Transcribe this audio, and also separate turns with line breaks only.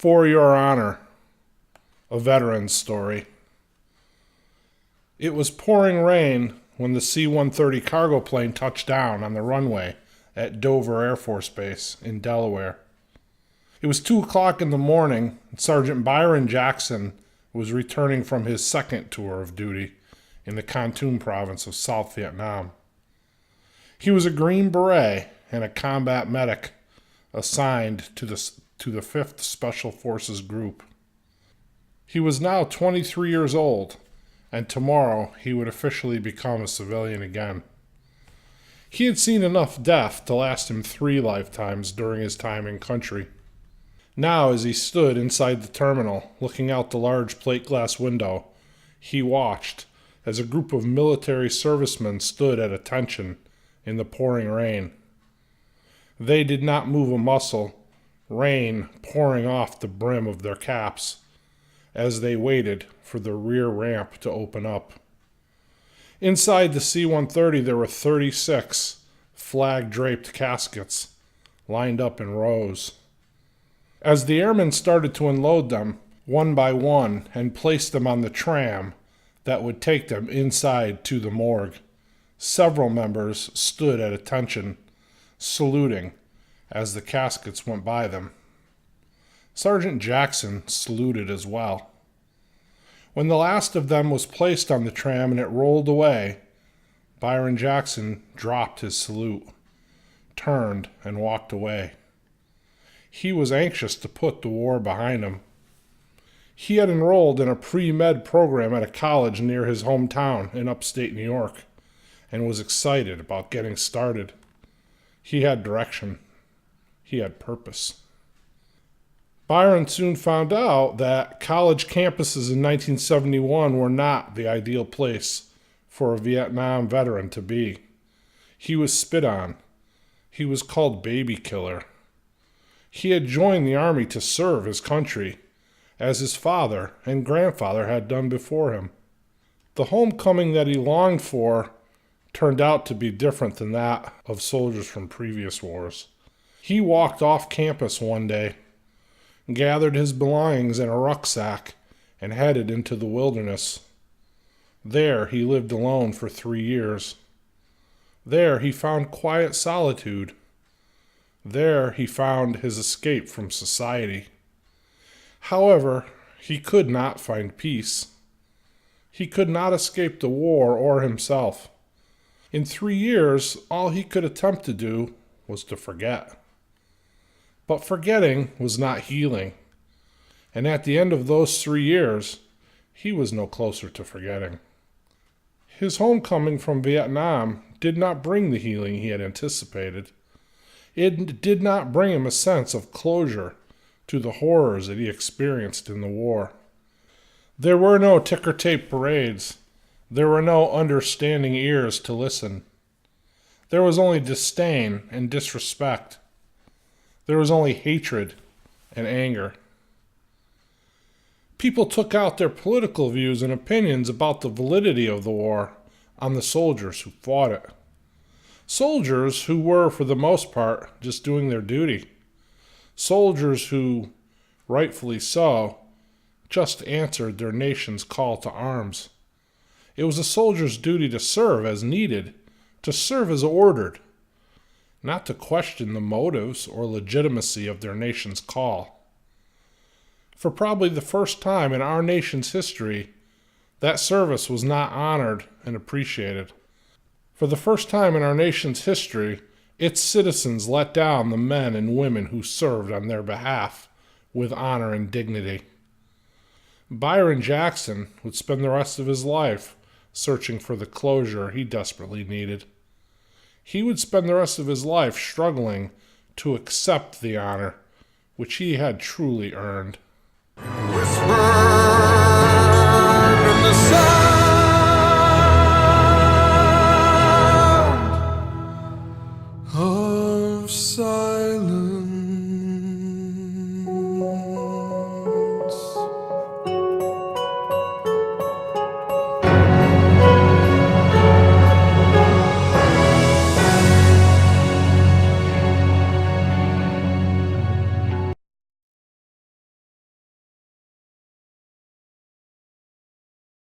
For Your Honor, a veteran's story. It was pouring rain when the C-130 cargo plane touched down on the runway at Dover Air Force Base in Delaware. It was 2 o'clock in the morning, and Sergeant Byron Jackson was returning from his second tour of duty in the Kon Tum province of South Vietnam. He was a Green Beret and a combat medic assigned to the 5th Special Forces Group. He was now 23 years old, and tomorrow he would officially become a civilian again. He had seen enough death to last him 3 lifetimes during his time in country. Now, as he stood inside the terminal, looking out the large plate glass window, he watched as a group of military servicemen stood at attention in the pouring rain. They did not move a muscle, rain pouring off the brim of their caps, as they waited for the rear ramp to open up. Inside the C-130 there were 36 flag-draped caskets lined up in rows. As the airmen started to unload them, one by one, and place them on the tram that would take them inside to the morgue, several members stood at attention, saluting as the caskets went by them. Sergeant Jackson saluted as well. When the last of them was placed on the tram and it rolled away, Byron Jackson dropped his salute, turned, and walked away. He was anxious to put the war behind him. He had enrolled in a pre-med program at a college near his hometown in upstate New York and was excited about getting started. He had direction. He had purpose. Byron soon found out that college campuses in 1971 were not the ideal place for a Vietnam veteran to be. He was spit on. He was called baby killer. He had joined the army to serve his country, as his father and grandfather had done before him. The homecoming that he longed for turned out to be different than that of soldiers from previous wars. He walked off campus one day, gathered his belongings in a rucksack, and headed into the wilderness. There he lived alone for 3 years. There he found quiet solitude. There he found his escape from society. However, he could not find peace. He could not escape the war or himself. In 3 years, all he could attempt to do was to forget. But forgetting was not healing, and at the end of those 3 years, he was no closer to forgetting. His homecoming from Vietnam did not bring the healing he had anticipated. It did not bring him a sense of closure to the horrors that he experienced in the war. There were no ticker tape parades. There were no understanding ears to listen. There was only disdain and disrespect. There was only hatred and anger. People took out their political views and opinions about the validity of the war on the soldiers who fought it. Soldiers who were, for the most part, just doing their duty. Soldiers who, rightfully so, just answered their nation's call to arms. It was a soldier's duty to serve as needed, to serve as ordered, not to question the motives or legitimacy of their nation's call. For probably the first time in our nation's history, that service was not honored and appreciated. For the first time in our nation's history, its citizens let down the men and women who served on their behalf with honor and dignity. Byron Jackson would spend the rest of his life searching for the closure he desperately needed. He would spend the rest of his life struggling to accept the honor which he had truly earned.
Whisper